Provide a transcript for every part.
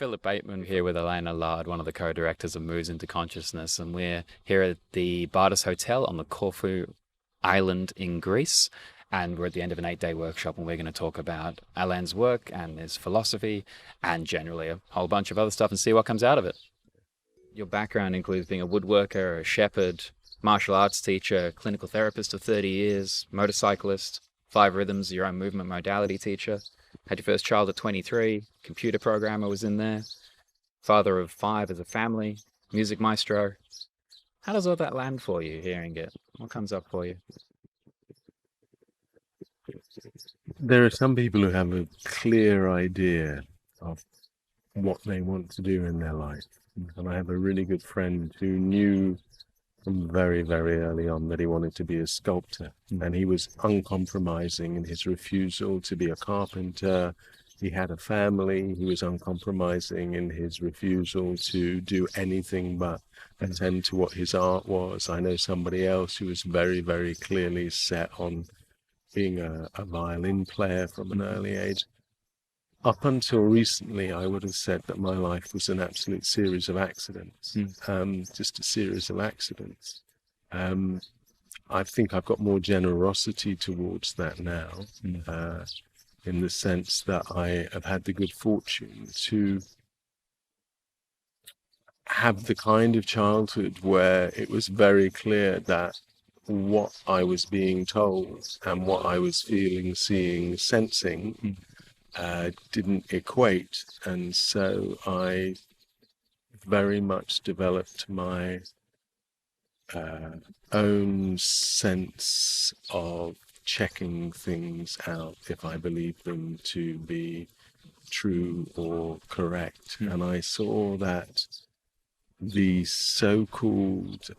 Philip Bateman here with Alain Allard, one of the co-directors of Moves into Consciousness, and we're here at the Bardas Hotel on the Corfu Island in Greece, and we're at the end of an 8-day workshop, and we're going to talk about Alain's work and his philosophy, and generally a whole bunch of other stuff, and see what comes out of it. Your background includes being a woodworker, a shepherd, martial arts teacher, clinical therapist of 30 years, motorcyclist, 5 Rhythms, your own movement modality teacher. Had your first child at 23, computer programmer was in there, father of 5 as a family, music maestro. How does all that land for you, hearing it? What comes up for you? There are some people who have a clear idea of what they want to do in their life. And I have a really good friend who knew from very, very early on that he wanted to be a sculptor. And he was uncompromising in his refusal to be a carpenter. He had a family. He was uncompromising in his refusal to do anything but attend to what his art was. I know somebody else who was very, very clearly set on being a violin player from an early age. Up until recently, I would have said that my life was an absolute series of accidents, just a series of accidents. I think I've got more generosity towards that now, in the sense that I have had the good fortune to have the kind of childhood where it was very clear that what I was being told and what I was feeling, seeing, sensing didn't equate, and so I very much developed my own sense of checking things out if I believe them to be true or correct. And I saw that the so-called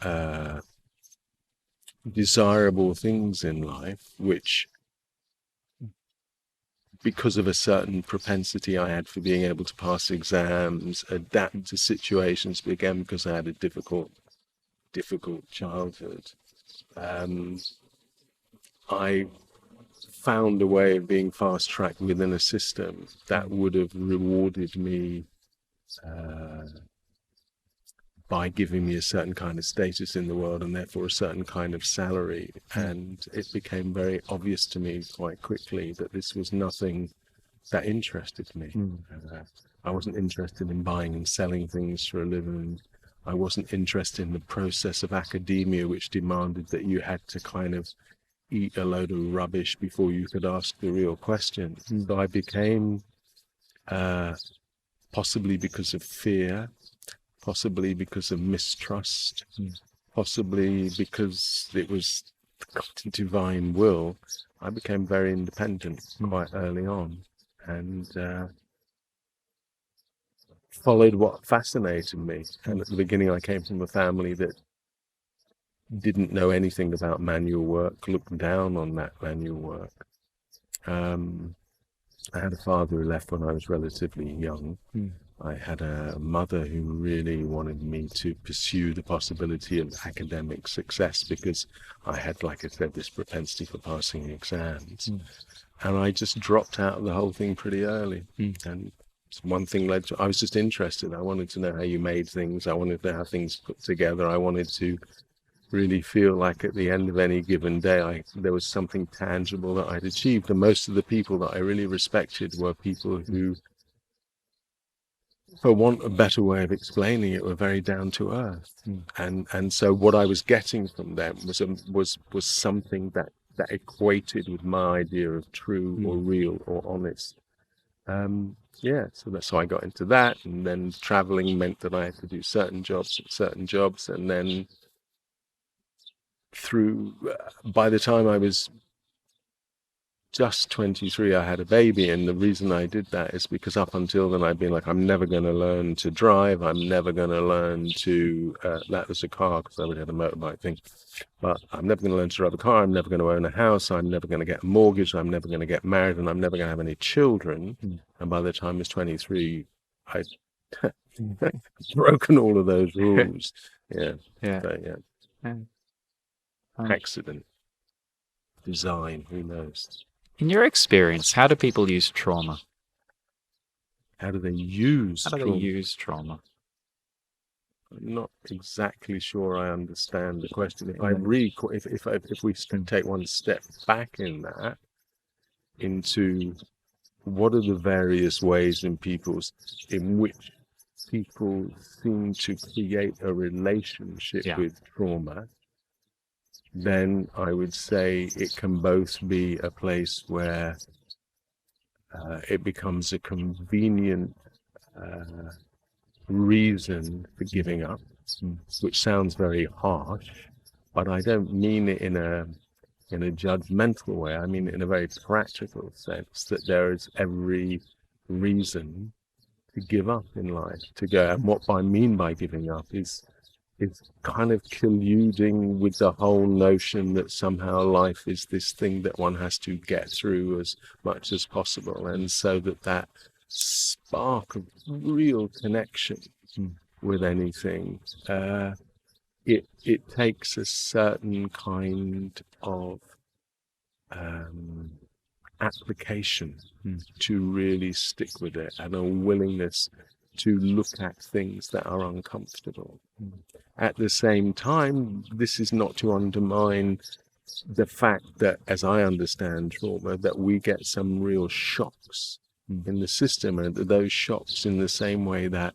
desirable things in life, which because of a certain propensity I had for being able to pass exams, adapt to situations, but again, because I had a difficult childhood, I found a way of being fast-tracked within a system that would have rewarded me by giving me a certain kind of status in the world and therefore a certain kind of salary. And it became very obvious to me quite quickly that this was nothing that interested me. I wasn't interested in buying and selling things for a living. I wasn't interested in the process of academia, which demanded that you had to kind of eat a load of rubbish before you could ask the real question. So I became, possibly because of fear, possibly because of mistrust, possibly because it was the divine will, I became very independent quite early on, and followed what fascinated me. And at the beginning I came from a family that didn't know anything about manual work, looked down on that manual work. I had a father who left when I was relatively young. I had a mother who really wanted me to pursue the possibility of academic success because I had, like I said, this propensity for passing exams. And I just dropped out of the whole thing pretty early. And one thing led to, I was just interested. I wanted to know how you made things. I wanted to know how things put together. I wanted to really feel like at the end of any given day, there was something tangible that I'd achieved. And most of the people that I really respected were people who, for want of a better way of explaining it, were very down to earth. And so what I was getting from them was something that equated with my idea of true or real or honest. So I got into that, and then traveling meant that I had to do certain jobs, and then by the time I was just 23, I had a baby. And the reason I did that is because up until then I'd been like, I'm never going to learn to drive. I'm never going to learn to, that was a car because I would have a motorbike thing, but I'm never going to learn to drive a car. I'm never going to own a house. I'm never going to get a mortgage. I'm never going to get married, and I'm never going to have any children. And by the time I was 23, I'd broken all of those rules. Accident, design, who knows? In your experience, how do people use trauma? how do they use How do they trauma? use trauma? I'm not exactly sure I understand the question. If I if we can take one step back in that, into what are the various ways in which people seem to create a relationship Yeah. with trauma, then I would say it can both be a place where it becomes a convenient reason for giving up, which sounds very harsh, but I don't mean it in a judgmental way. I mean it in a very practical sense, that there is every reason to give up in life, to go. And what I mean by giving up is kind of colluding with the whole notion that somehow life is this thing that one has to get through as much as possible, and so that spark of real connection with anything, it takes a certain kind of application to really stick with it, and a willingness to look at things that are uncomfortable. At the same time, this is not to undermine the fact that, as I understand trauma, that we get some real shocks in the system, and those shocks, in the same way that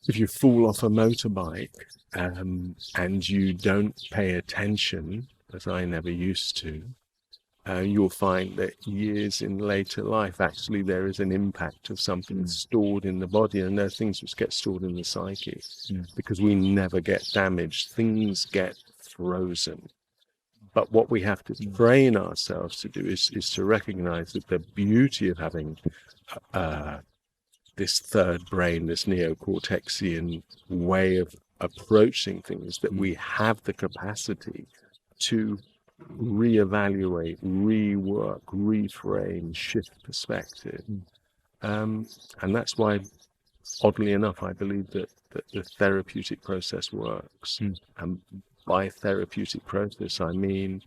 if you fall off a motorbike and you don't pay attention, as I never used to, you'll find that years in later life, actually there is an impact of something stored in the body, and there are things which get stored in the psyche because we never get damaged. Things get frozen. But what we have to train ourselves to do is to recognize that the beauty of having this third brain, this neocortexian way of approaching things, that we have the capacity to reevaluate, rework, reframe, shift perspective. And that's why, oddly enough, I believe that the therapeutic process works. And by therapeutic process, I mean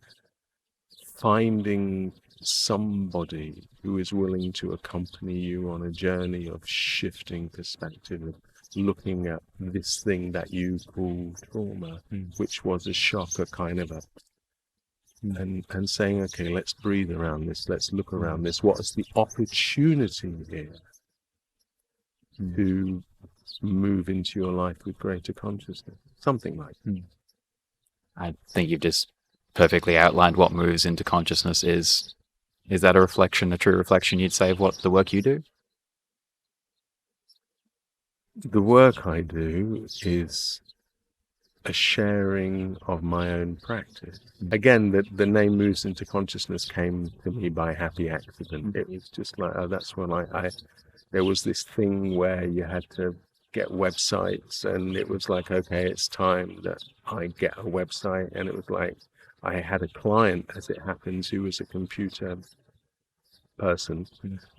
finding somebody who is willing to accompany you on a journey of shifting perspective, of looking at this thing that you call trauma, which was a shock, a kind of a and saying, okay, let's breathe around this, let's look around this. What is the opportunity here to move into your life with greater consciousness? Something like that. I think you've just perfectly outlined what moves into consciousness is. Is that a reflection, a true reflection, you'd say, of what the work you do? The work I do is a sharing of my own practice. Again, the name Moves into Consciousness came to me by happy accident. It was just like, oh, that's when I there was this thing where you had to get websites, and it was like, okay, it's time that I get a website. And it was like, I had a client, as it happens, who was a computer person,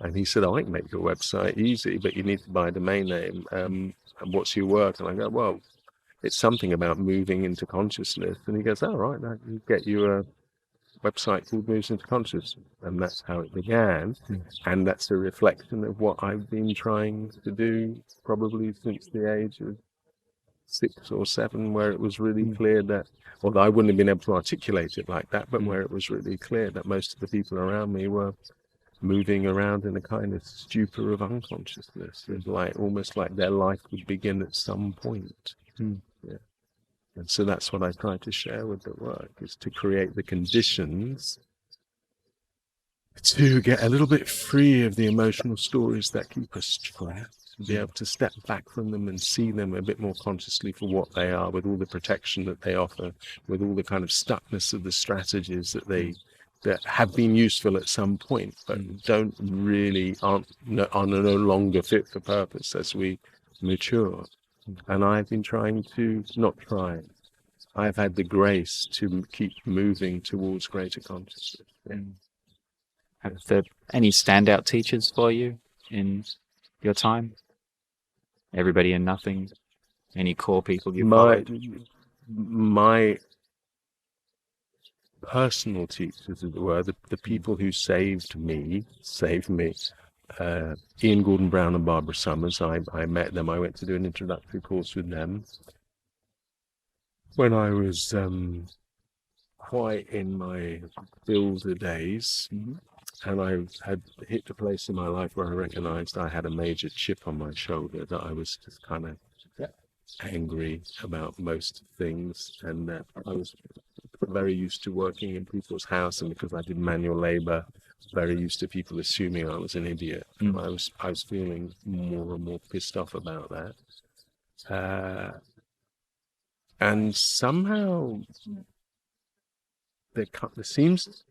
and he said, oh, I can make your website easy, but you need to buy a domain name. And what's your work? And I go, well, it's something about moving into consciousness. And he goes, oh, right, I can get you a website called Moves into Consciousness. And that's how it began. And that's a reflection of what I've been trying to do probably since the age of 6 or 7, where it was really clear that, although I wouldn't have been able to articulate it like that, but where it was really clear that most of the people around me were moving around in a kind of stupor of unconsciousness. It's like almost like their life would begin at some point. Yeah. And so that's what I try to share with the work, is to create the conditions to get a little bit free of the emotional stories that keep us trapped, to be able to step back from them and see them a bit more consciously for what they are, with all the protection that they offer, with all the kind of stuckness of the strategies that have been useful at some point, but are no longer fit for purpose as we mature. And I've been trying to, I've had the grace to keep moving towards greater consciousness. Yeah. Have there any standout teachers for you in your time? Everybody and nothing? Any core people you followed? My personal teachers, as it were, the people who saved me, Ian Gordon Brown and Barbara Summers. I met them. I went to do an introductory course with them when I was quite in my builder days. And I had hit a place in my life where I recognized I had a major chip on my shoulder, that I was just kind of angry about most things, and that I was very used to working in people's house, and because I did manual labor, very used to people assuming I was an idiot. I was feeling more and more pissed off about that. And somehow there seems,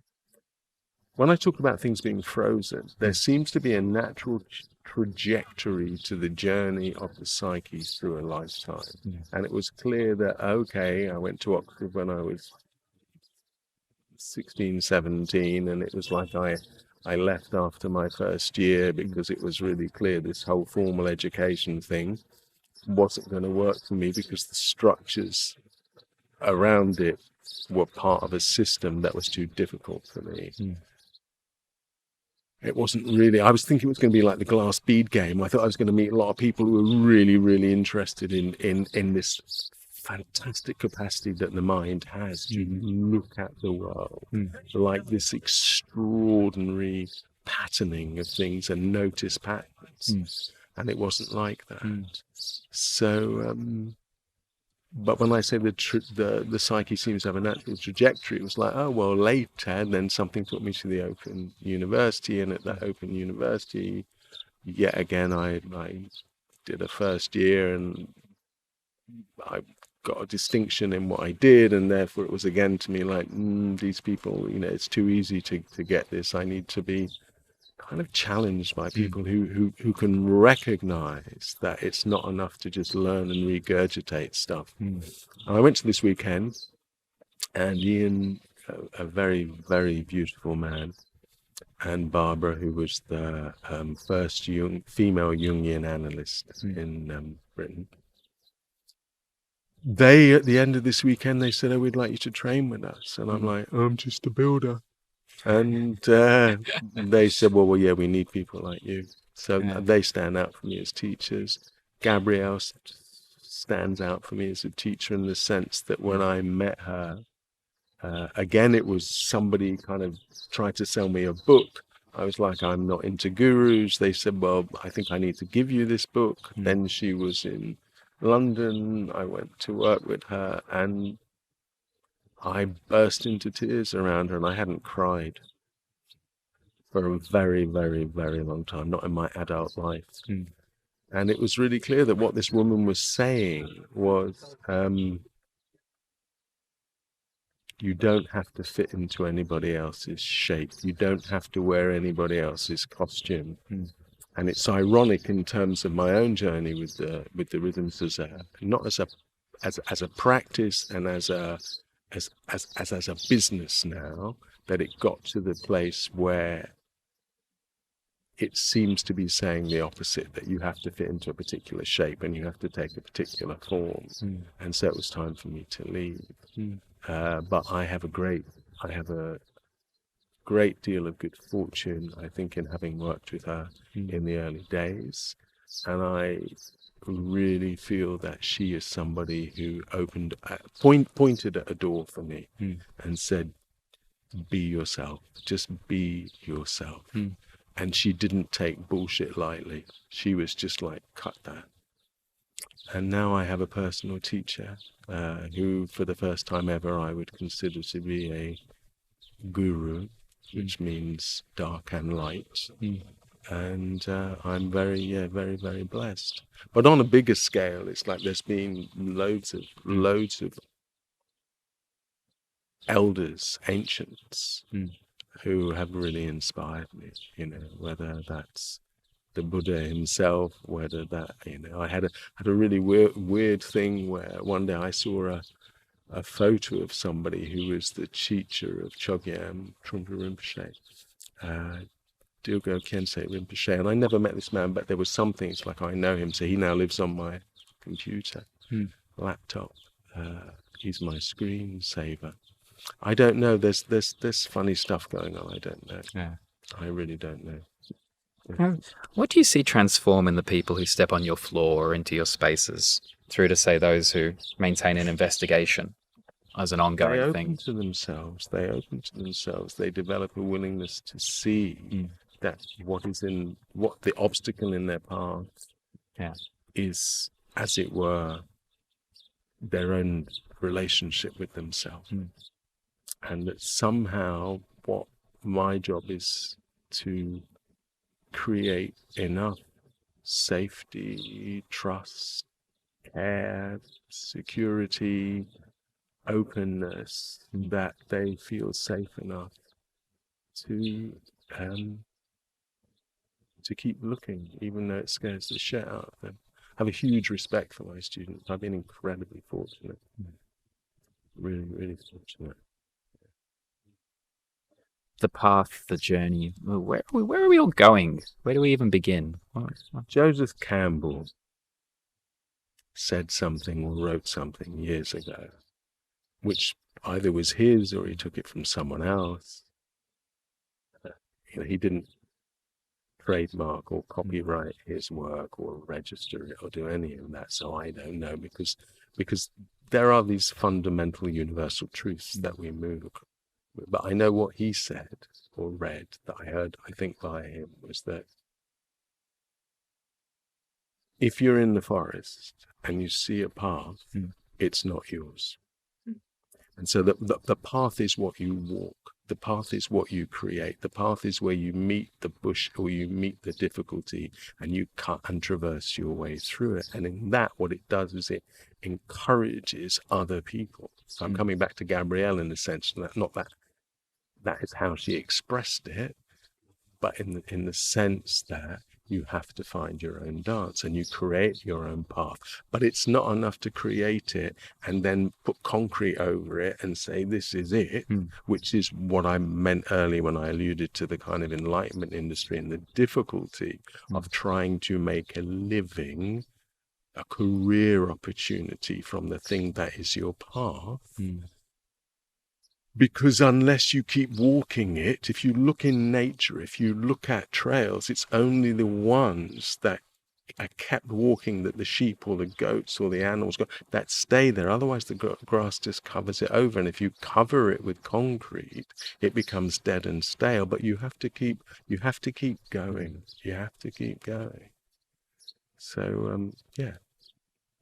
when I talk about things being frozen, there seems to be a natural trajectory to the journey of the psyche through a lifetime. And it was clear that, okay, I went to Oxford when I was 16, 17, and it was like I left after my first year because it was really clear this whole formal education thing wasn't going to work for me, because the structures around it were part of a system that was too difficult for me. It wasn't really, I was thinking it was going to be like the glass bead game. I thought I was going to meet a lot of people who were really, really interested in this fantastic capacity that the mind has to look at the world, like this extraordinary patterning of things and notice patterns. And it wasn't like that. So, but when I say the psyche seems to have a natural trajectory, it was like, oh, well, later, and then something took me to the Open University, and at that Open University, yet again, I did a first year, and I got a distinction in what I did, and therefore it was again to me like, these people, it's too easy to get this. I need to be kind of challenged by people who can recognize that it's not enough to just learn and regurgitate stuff. I went to this weekend, and Ian, a very, very beautiful man, and Barbara, who was the first female Jungian analyst in Britain, they, at the end of this weekend, they said, oh, we'd like you to train with us. And I'm like, I'm just a builder. And they said, well, yeah, we need people like you. So they stand out for me as teachers. Gabrielle stands out for me as a teacher in the sense that when I met her, again, it was somebody kind of tried to sell me a book. I was like, I'm not into gurus. They said, well, I think I need to give you this book. Then she was in London. I went to work with her, and I burst into tears around her, and I hadn't cried for a very, very, very long time, not in my adult life. And it was really clear that what this woman was saying was, you don't have to fit into anybody else's shape. You don't have to wear anybody else's costume. And it's ironic in terms of my own journey with the rhythms not as a practice and as a business now, that it got to the place where it seems to be saying the opposite, that you have to fit into a particular shape and you have to take a particular form. And so it was time for me to leave. But I have a great deal of good fortune, I think, in having worked with her in the early days. And I really feel that she is somebody who pointed at a door for me and said, be yourself, just be yourself. And she didn't take bullshit lightly. She was just like, cut that. And now I have a personal teacher who, for the first time ever, I would consider to be a guru, which means dark and light. And I'm very, very, very blessed. But on a bigger scale, it's like there's been loads of elders, ancients, who have really inspired me, whether that's the Buddha himself, whether that, I had a really weird thing where one day I saw a photo of somebody who was the teacher of Chogyam Trungpa Rinpoche, Dilgo Khyentse Rinpoche, and I never met this man, but there was something, it's like I know him, so he now lives on my computer, laptop. He's my screensaver. I don't know, there's funny stuff going on, I don't know. I really don't know. What do you see transform in the people who step on your floor or into your spaces, through to, say, those who maintain an investigation as an They ongoing open thing? to themselves. They open to themselves. They develop a willingness to see that what the obstacle in their path Yeah. is, as it were, their own relationship with themselves. And that somehow what my job is to create enough safety, trust, care, security, openness that they feel safe enough to keep looking, even though it scares the shit out of them. I have a huge respect for my students. I've been incredibly fortunate. Really, really fortunate. The path, the journey. Where are we all going? Where do we even begin? Joseph Campbell said something or wrote something years ago, which either was his or he took it from someone else. He didn't trademark or copyright his work or register it or do any of that, so I don't know, because there are these fundamental universal truths that we move across. But I know what he said or read that I heard, I think, by him, was that if you're in the forest and you see a path, it's not yours. And so the path is what you walk. The path is what you create. The path is where you meet the bush or you meet the difficulty and you cut and traverse your way through it. And in that, what it does is it encourages other people. So I'm coming back to Gabrielle in the sense that not that is how she expressed it, but in the sense that you have to find your own dance and you create your own path. But it's not enough to create it and then put concrete over it and say, this is it, which is what I meant earlier when I alluded to the kind of enlightenment industry and the difficulty of trying to make a living, a career opportunity from the thing that is your path. Because unless you keep walking it, if you look in nature, if you look at trails, it's only the ones that are kept walking, that the sheep or the goats or the animals go, that stay there. Otherwise, the grass just covers it over. And if you cover it with concrete, it becomes dead and stale. But you have to keep going. You have to keep going. So,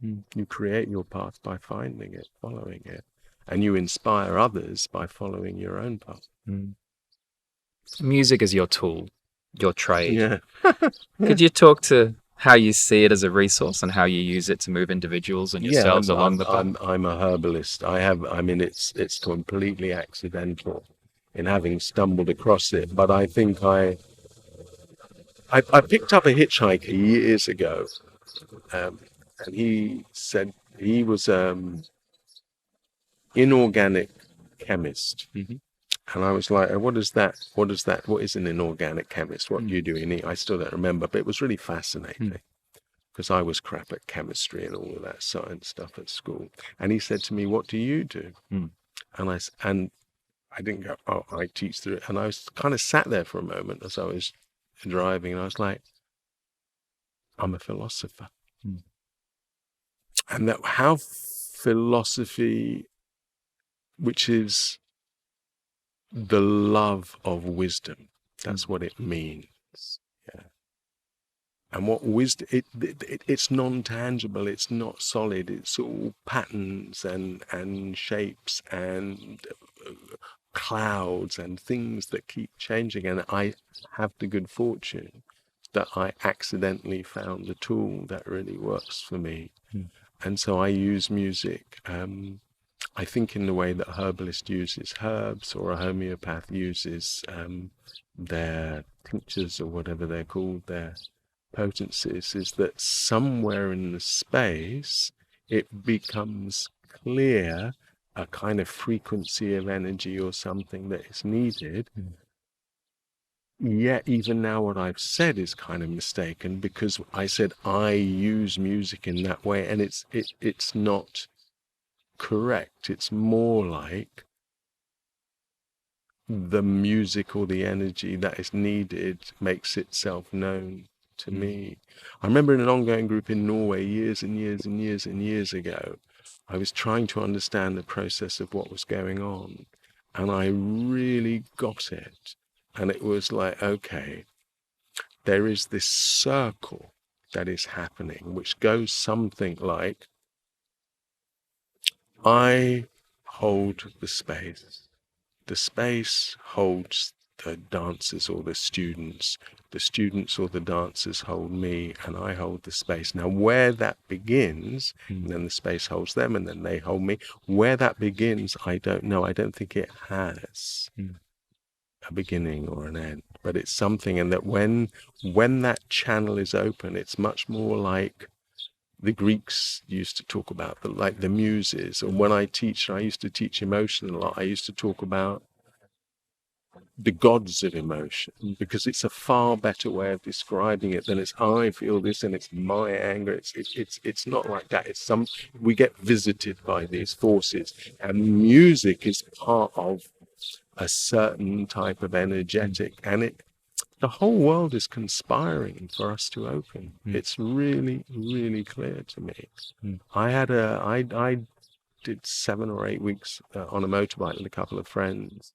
you create your path by finding it, following it. And you inspire others by following your own path. Music is your tool, your trade. Yeah. Could you talk to how you see it as a resource and how you use it to move individuals and yourselves along the path? I'm a herbalist. It's completely accidental in having stumbled across it. But I think I picked up a hitchhiker years ago, and he said he was inorganic chemist. And I was like, what is that? What is an inorganic chemist? What do you do in it? I still don't remember, but it was really fascinating because I was crap at chemistry and all of that science stuff at school. And he said to me, what do you do? And I didn't go, oh, I teach through it. And I was kind of sat there for a moment as I was driving, and I was like, I'm a philosopher. And that how philosophy, which is the love of wisdom, that's what it means. Yeah. And what wisdom, it's non-tangible, it's not solid, it's all patterns and shapes and clouds and things that keep changing. And I have the good fortune that I accidentally found the tool that really works for me. And so I use music, I think, in the way that a herbalist uses herbs or a homeopath uses their tinctures or whatever they're called, their potencies, is that somewhere in the space it becomes clear a kind of frequency of energy or something that is needed. Yet even now what I've said is kind of mistaken, because I said I use music in that way, and it's not correct. It's more like the music or the energy that is needed makes itself known to me. I remember in an ongoing group in Norway years and years and years and years ago, I was trying to understand the process of what was going on, and I really got it. And it was like, okay, there is this circle that is happening, which goes something like, I hold the space holds the dancers or the students or the dancers hold me, and I hold the space. Now where that begins, and then the space holds them, and then they hold me, where that begins, I don't know. I don't think it has a beginning or an end, but it's something. And that when that channel is open, it's much more like the Greeks used to talk about, like the muses. And when I used to teach emotion a lot, I used to talk about the gods of emotion, because it's a far better way of describing it than it's I feel this and it's my anger. It's not like that. It's we get visited by these forces, and music is part of a certain type of energetic, and the whole world is conspiring for us to open. It's really, really clear to me. I did 7 or 8 weeks on a motorbike with a couple of friends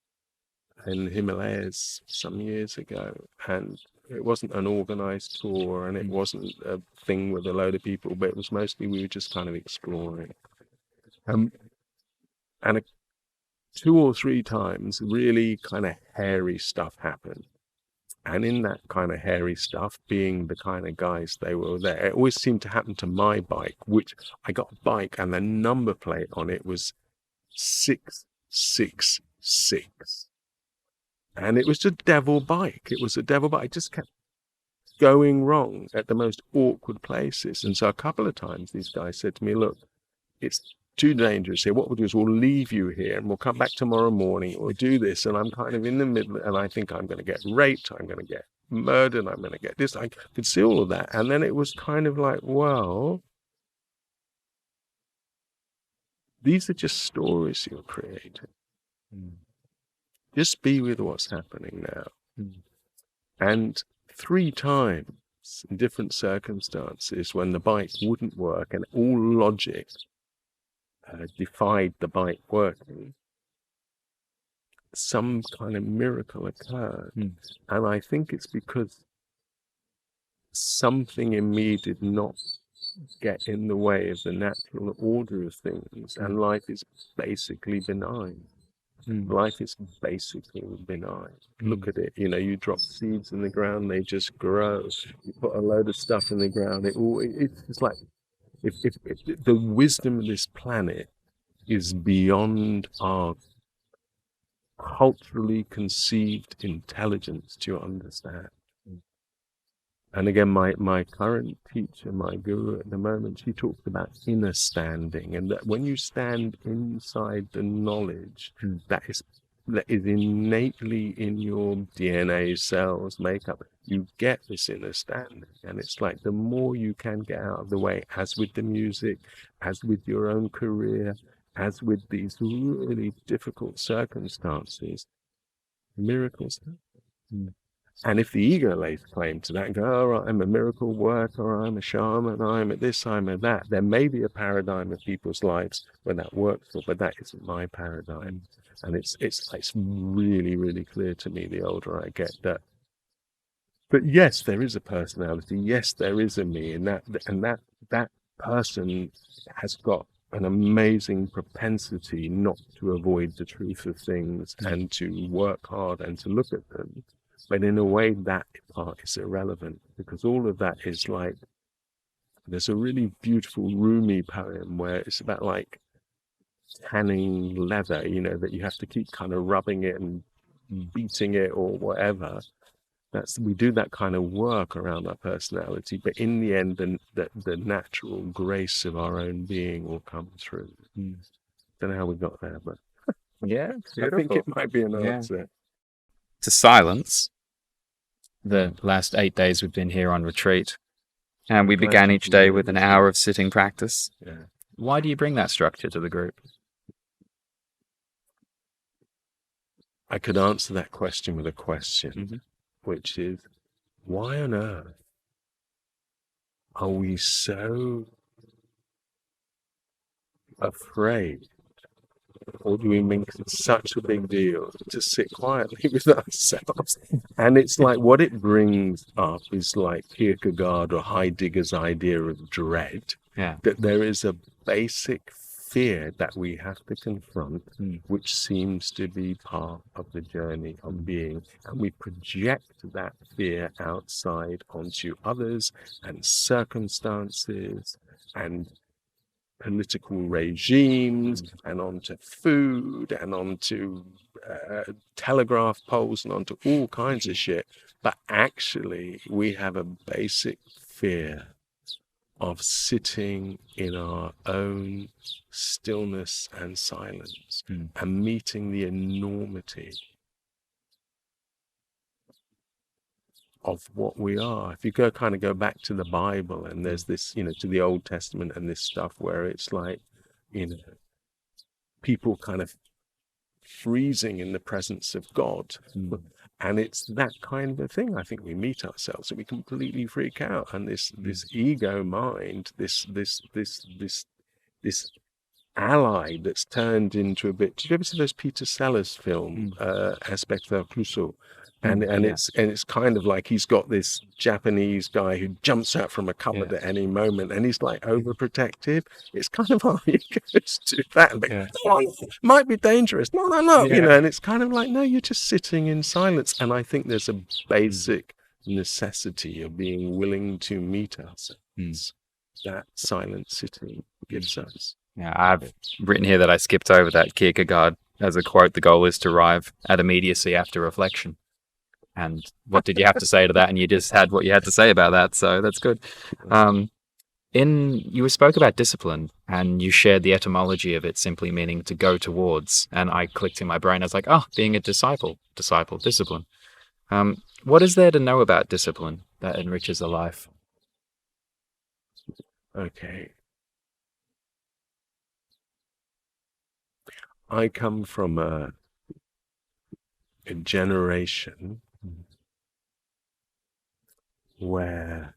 in the Himalayas some years ago, and it wasn't an organized tour, and it wasn't a thing with a load of people, but it was mostly we were just kind of exploring. And 2 or 3 times really kind of hairy stuff happened. And in that kind of hairy stuff, being the kind of guys they were there, it always seemed to happen to my bike, which I got a bike and the number plate on it was 666. And it was a devil bike. It was a devil bike. It just kept going wrong at the most awkward places. And so a couple of times these guys said to me, look, it's too dangerous here. What we'll do is we'll leave you here and we'll come back tomorrow morning. We'll do this. And I'm kind of in the middle, and I think I'm going to get raped. I'm going to get murdered. I'm going to get this. I could see all of that. And then it was kind of like, well, these are just stories you're creating. Just be with what's happening now. And 3 times in different circumstances when the bike wouldn't work and all logic defied the bike working, some kind of miracle occurred. And I think it's because something in me did not get in the way of the natural order of things, and life is basically benign. Life is basically benign. Look at it, you drop seeds in the ground, they just grow. You put a load of stuff in the ground, it's like if the wisdom of this planet is beyond our culturally conceived intelligence to understand. And again, my current teacher, my guru at the moment, she talks about inner standing, and that when you stand inside the knowledge that is innately in your DNA, cells, makeup, you get this inner standing. And it's like the more you can get out of the way, as with the music, as with your own career, as with these really difficult circumstances, miracles happen. And if the ego lays claim to that and go, all right, I'm a miracle worker, I'm a shaman, I'm at this, I'm at that, there may be a paradigm of people's lives where that works for, but that isn't my paradigm. And it's really, really clear to me the older I get that. But yes, there is a personality. Yes, there is a me, and that person has got an amazing propensity not to avoid the truth of things and to work hard and to look at them. But in a way, that part is irrelevant, because all of that is like, there's a really beautiful Rumi poem where it's about like tanning leather, that you have to keep kind of rubbing it and beating it or whatever. We do that kind of work around our personality, but in the end, the natural grace of our own being will come through. Don't know how we got there, but yeah, I think it might be an answer. To silence, the last 8 days we've been here on retreat, and we began each day with an hour of sitting practice. Yeah. Why do you bring that structure to the group? I could answer that question with a question, Mm-hmm. which is, why on earth are we so afraid, or do we make it such a big deal to sit quietly with ourselves? And it's like what it brings up is like Kierkegaard or Heidegger's idea of dread, Yeah. that there is a basic fear that we have to confront, which seems to be part of the journey of being, and we project that fear outside onto others and circumstances and political regimes and onto food and onto telegraph poles and onto all kinds of shit. But actually, we have a basic fear of sitting in our own stillness and silence and meeting the enormity of what we are. If you go back to the Bible, and there's this, to the Old Testament and this stuff where it's like, people kind of freezing in the presence of God. And it's that kind of a thing. I think we meet ourselves and we completely freak out. And this ego mind, this ally that's turned into a bit. Did you ever see those Peter Sellers film, Inspector Clouseau? And it's kind of like he's got this Japanese guy who jumps out from a cupboard at any moment, and he's like overprotective. It's kind of our egos do that. But, might be dangerous. No. And it's kind of like, no, you're just sitting in silence. And I think there's a basic necessity of being willing to meet ourselves. That silent sitting gives us. Yeah, I've written here that I skipped over that Kierkegaard as a quote. The goal is to arrive at immediacy after reflection. And what did you have to say to that? And you just had what you had to say about that, so that's good. You spoke about discipline, and you shared the etymology of it simply meaning to go towards. And I clicked in my brain. I was like, being a disciple, discipline. What is there to know about discipline that enriches a life? Okay. I come from a generation where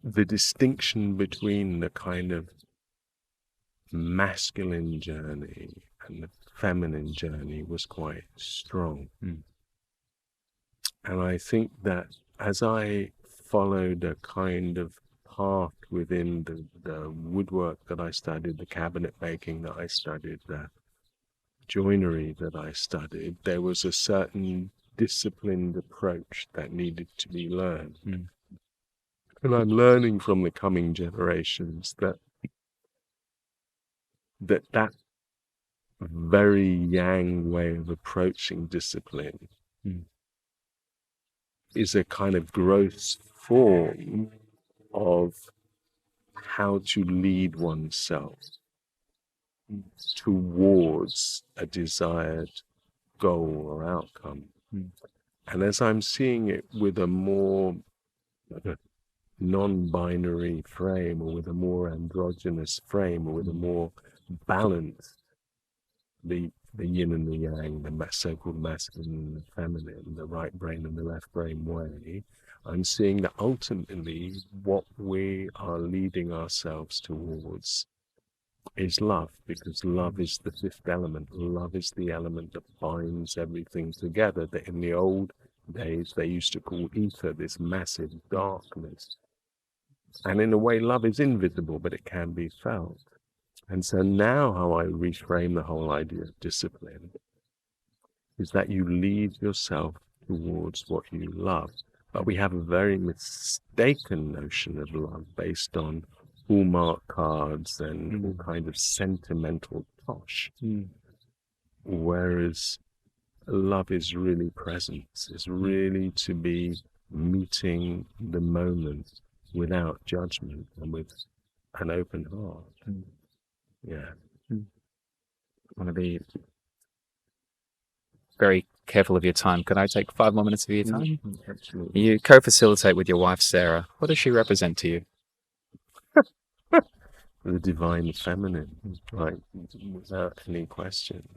the distinction between the kind of masculine journey and the feminine journey was quite strong. And I think that as I followed a kind of path within the woodwork that I studied, the cabinet making that I studied, the joinery that I studied, there was a certain disciplined approach that needed to be learned. And I'm learning from the coming generations that very yang way of approaching discipline is a kind of gross form of how to lead oneself towards a desired goal or outcome. And as I'm seeing it with a more non-binary frame, or with a more androgynous frame, or with a more balanced, the yin and the yang, the so-called masculine and the feminine, the right brain and the left brain way, I'm seeing that ultimately what we are leading ourselves towards is love, because love is the fifth element. Love is the element that binds everything together, that in the old days they used to call ether, this massive darkness. And in a way, love is invisible, but it can be felt. And so now how I reframe the whole idea of discipline is that you lead yourself towards what you love. But we have a very mistaken notion of love based on Hallmark cards and all kind of sentimental tosh. Whereas love is really presence, is really to be meeting the moment without judgment and with an open heart. Yeah. I want to be very careful of your time. Could I take 5 more minutes of your time? Absolutely. You co-facilitate with your wife, Sarah. What does she represent to you? the divine feminine, right? Without any question,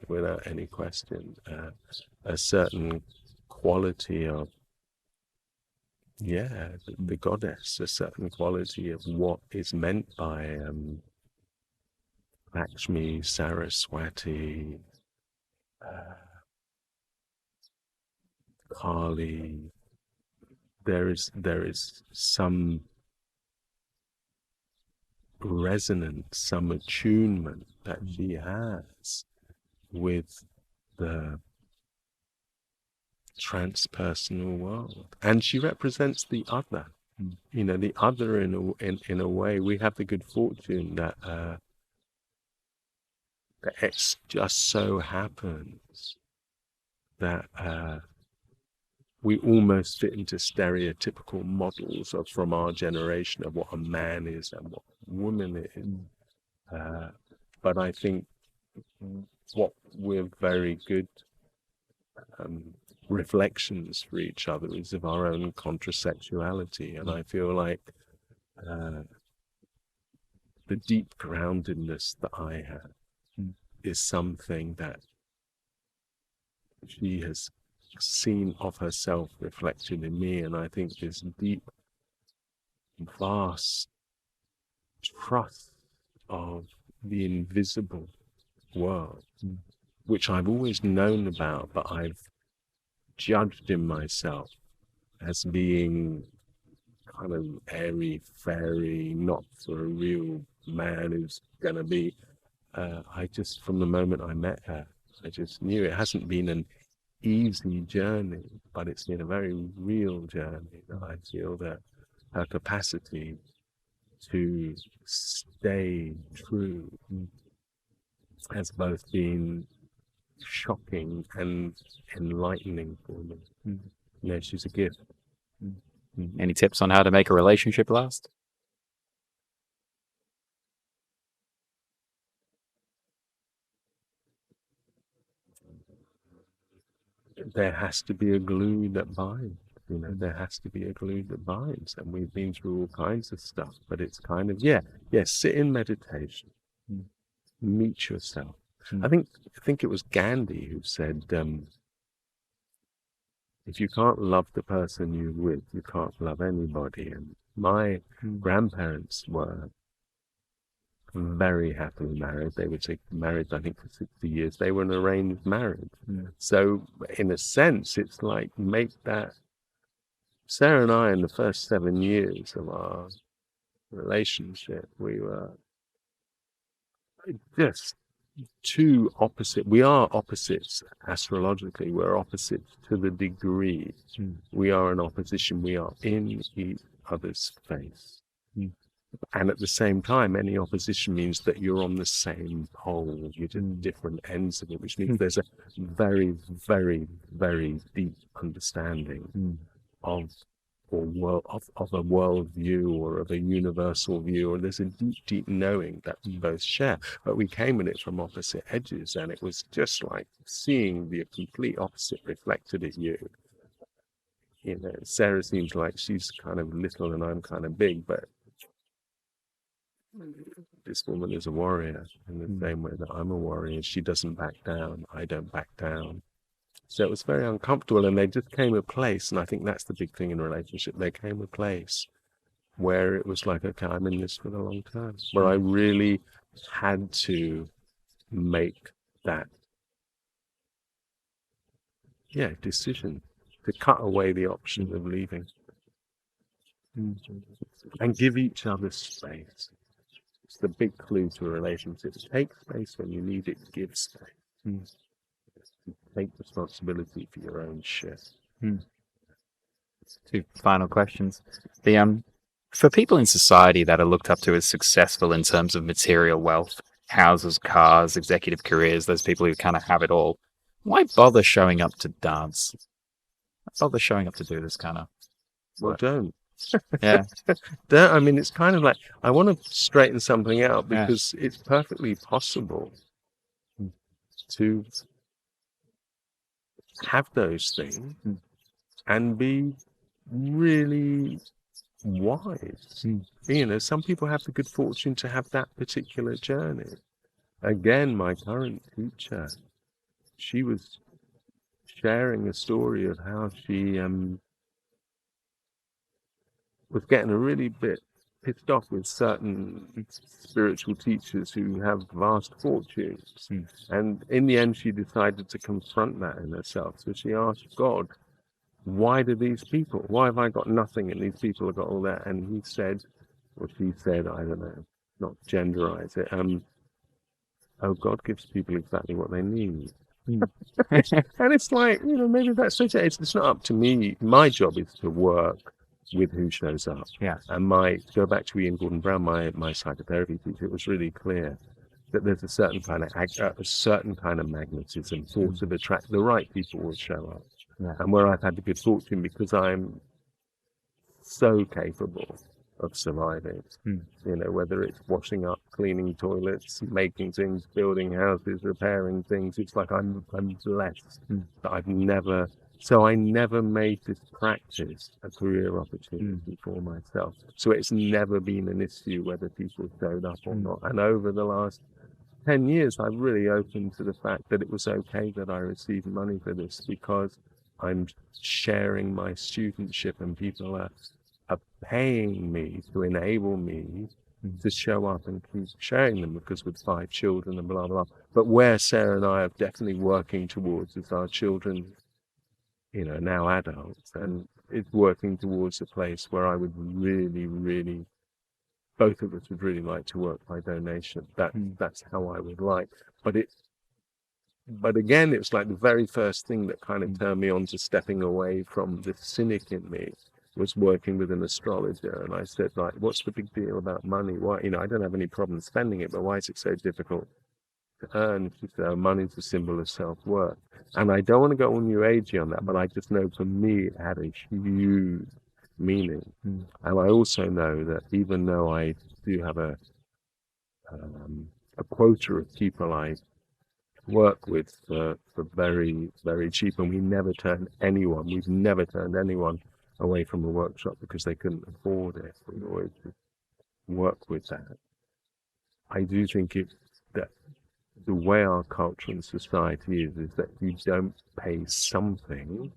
a certain quality of, the goddess, a certain quality of what is meant by Lakshmi, Saraswati, Kali. There is some resonance, some attunement that she has with the transpersonal world, and she represents the other. The other in a way. We have the good fortune that it just so happens that we almost fit into stereotypical models from our generation of what a man is and what a woman is. But I think what we're very good reflections for each other is of our own contrasexuality. And I feel like the deep groundedness that I have is something that she has seen of herself reflected in me, and I think this deep, vast trust of the invisible world, which I've always known about, but I've judged in myself as being kind of airy fairy, not for a real man who's gonna be. I just, from the moment I met her, I just knew it hasn't been an easy journey, but it's been a very real journey. That I feel that her capacity to stay true has both been shocking and enlightening for me. She's a gift. Any tips on how to make a relationship last? There has to be a glue that binds. There has to be a glue that binds, and we've been through all kinds of stuff. But it's kind of sit in meditation, meet yourself. I think it was Gandhi who said, if you can't love the person you're with, you can't love anybody. And my grandparents were very happily married. They were married, I think, for 60 years. They were an arranged marriage. So in a sense, it's like, make that. Sarah and I, in the first 7 years of our relationship, we were just two opposite. We are opposites astrologically. We're opposites to the degree. We are in opposition. We are in each other's face. And at the same time, any opposition means that you're on the same pole. You're just different ends of it, which means there's a very, very, very deep understanding of a world view or of a universal view, or there's a deep, deep knowing that we both share. But we came at it from opposite edges, and it was just like seeing the complete opposite reflected at you. Sarah seems like she's kind of little and I'm kind of big, but this woman is a warrior in the same way that I'm a warrior. She doesn't back down. I don't back down. So it was very uncomfortable, and they just came a place, and I think that's the big thing in a relationship. There came a place where it was like, okay, I'm in this for the long term, where I really had to make that decision to cut away the option of leaving and give each other space. It's the big clue to a relationship. Take space when you need it, give space. Take responsibility for your own shit. Two final questions. For people in society that are looked up to as successful in terms of material wealth, houses, cars, executive careers, those people who kind of have it all, why bother showing up to dance? Why bother showing up to do this kind of work? Well, don't. Yeah. I mean, it's kind of like, I want to straighten something out, because it's perfectly possible to have those things and be really wise. You know, some people have the good fortune to have that particular journey. Again, my current teacher, she was sharing a story of how she was getting a really bit pissed off with certain spiritual teachers who have vast fortunes. And in the end, she decided to confront that in herself. So she asked God, why do these people, why have I got nothing and these people have got all that? And he said, or she said, I don't know, not genderize it, oh, God gives people exactly what they need. And it's like, you know, maybe that's such a, it's not up to me. My job is to work with who shows up. Yeah. And to go back to Ian Gordon Brown, my psychotherapy teacher, it was really clear that there's a certain kind of magnetism, force of attract. The right people will show up. Yeah. And where I've had the good fortune, because I'm so capable of surviving, you know, whether it's washing up, cleaning toilets, making things, building houses, repairing things, it's like I'm blessed that I never made this practice a career opportunity for myself. So it's never been an issue whether people showed up or not. And over the last 10 years, I've really opened to the fact that it was okay that I received money for this, because I'm sharing my studentship and people are paying me to enable me to show up and keep sharing them, because with 5 children and blah, blah. But where Sarah and I are definitely working towards is our children, you know, now adults, and it's working towards a place where I would really, really, both of us would really like to work by donation. That's how I would like. But again, it was like the very first thing that kind of turned me on to stepping away from the cynic in me was working with an astrologer. And I said, like, what's the big deal about money? Why, you know, I don't have any problem spending it, but why is it so difficult to earn? She said, oh, money's a symbol of self-worth. And I don't want to go all new agey on that, but I just know for me it had a huge meaning. And I also know that even though I do have a quota of people I work with for very, very cheap, and we've never turned anyone away from a workshop because they couldn't afford it. We always work with that. I do think that the way our culture and society is that if you don't pay something,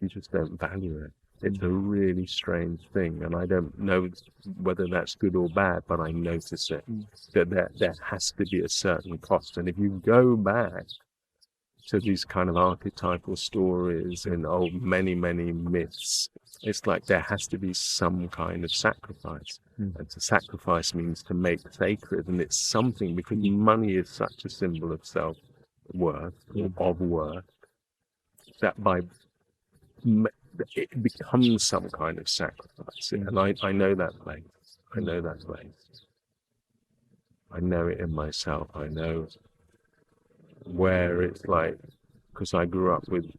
you just don't value it. It's a really strange thing, and I don't know whether that's good or bad, but I notice it, that there has to be a certain cost. And if you go back to these kind of archetypal stories and many, many myths, it's like there has to be some kind of sacrifice. And to sacrifice means to make sacred, and it's something, because money is such a symbol of self-worth, or of worth, that it becomes some kind of sacrifice. And I know that place. I know that place. I know it in myself. I know where it's like, because I grew up with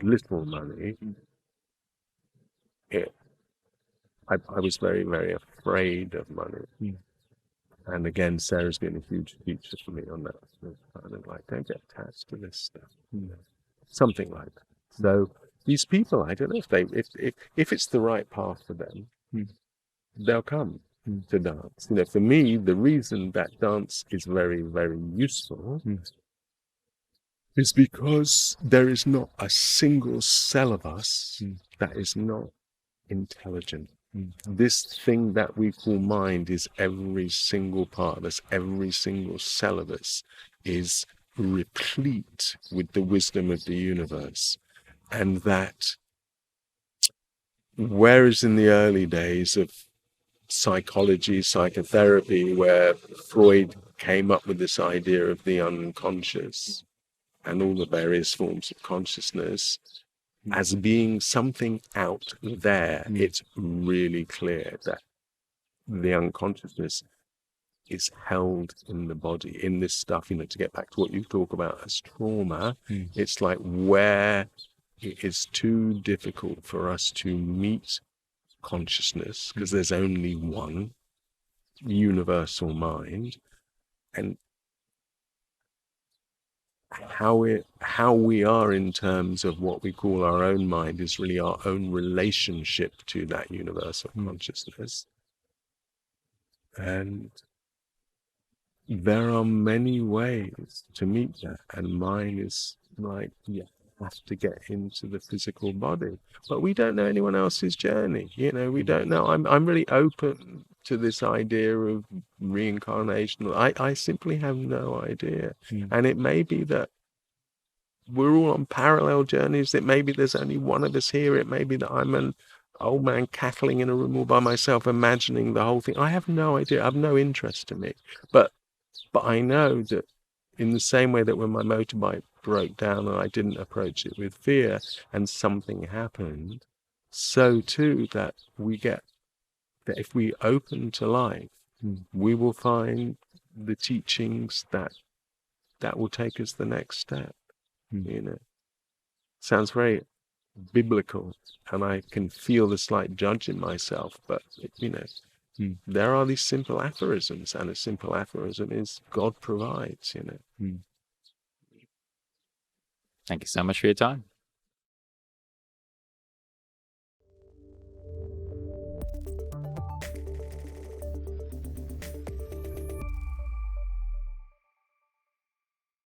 little money, I was very, very afraid of money. And again, Sarah's been a huge teacher for me on that. Kind of like, don't get attached to this stuff. Something like that. So these people, I don't know if it's the right path for them, they'll come to dance. You know, for me, the reason that dance is very, very useful is because there is not a single cell of us that is not intelligent. This thing that we call mind is every single part of us, every single cell of us is replete with the wisdom of the universe. And that, whereas in the early days of psychology, psychotherapy, where Freud came up with this idea of the unconscious and all the various forms of consciousness as being something out there, it's really clear that the unconsciousness is held in the body, in this stuff, you know, to get back to what you talk about as trauma. It's like where it is too difficult for us to meet consciousness, because there's only one universal mind, and how we are in terms of what we call our own mind is really our own relationship to that universal consciousness. And there are many ways to meet that, and mine is like, you have to get into the physical body, but we don't know anyone else's journey. We don't know. I'm really open to this idea of reincarnation. I simply have no idea. And it may be that we're all on parallel journeys. It may be there's only one of us here. It may be that I'm an old man cackling in a room all by myself, imagining the whole thing. I have no idea. I have no interest in it. But I know that in the same way that when my motorbike broke down and I didn't approach it with fear and something happened, so too that if we open to life, we will find the teachings that will take us the next step. Sounds very biblical, and I can feel the slight judge in myself, but there are these simple aphorisms, and a simple aphorism is God provides. Thank you so much for your time.